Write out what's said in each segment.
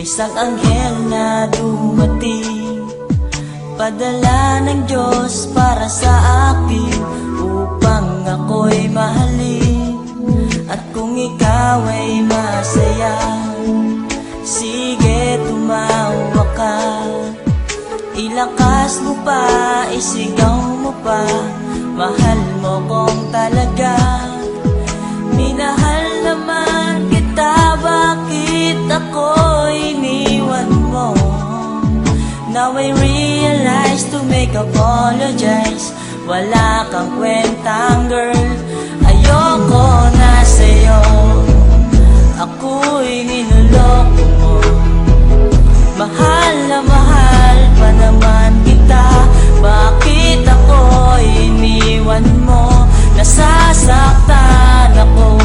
Isang anghel na dumating, padala ng Diyos para sa akin, upang ako'y mahalin. At kung ikaw ay masaya, sige tumawa ka. Ilakas mo pa, isigaw mo pa, mahal mo kong talaga. Minahal naman kita, bakit ako iniwan mo? Now I realize to make apologize, wala kang kwentang girl, ayoko na sa'yo. Ako'y niloloko mo, mahal na mahal pa naman kita, bakit ako iniwan mo? Nasasaktan ako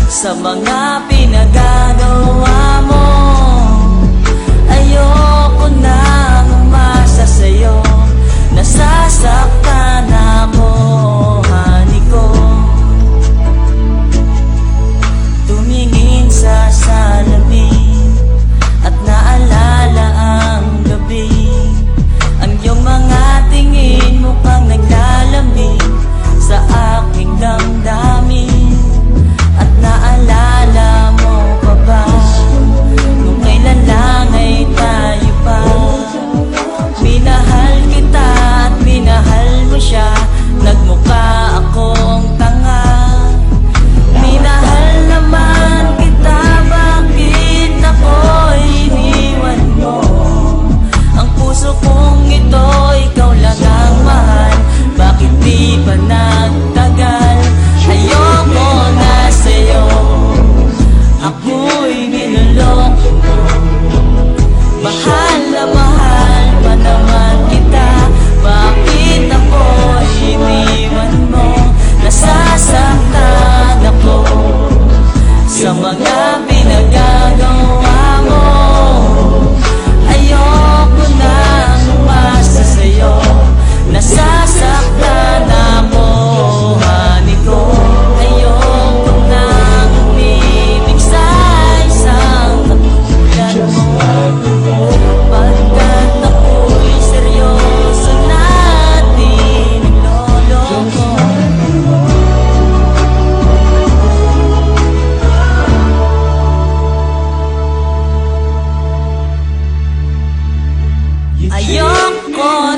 sa mga pinagagawa mo. Ayoko nang umasa sa'yo, nasasaktan ako, honey ko. Tumingin sa salamin at naalala ang gabi, ang iyong mga tingin mukhang naglalamig sa aking damdamin. At naalala mo pa ba nung kailan lang ay tayo pa? Minahal kita at minahal mo siya, nagmukha akong tanga. Minahal naman kita, bakit ako'y iniwan mo? Ang puso kong ito, ikaw lang ang mahal, bakit di ba nagtagal? Ayoko na sa'yo, ako'y niloloko mo. Mahal na mahal pa naman kita, bakit ako'y iniwan mo? Nasasaktan ako sa mga pinagagawa mo. Ayoko nang umasa sa'yo, nasasaktan ako, honey ko. Ayoko nang umibig sa isang katulad mo, pagkat ako'y seryoso natin niloloko. Ayoko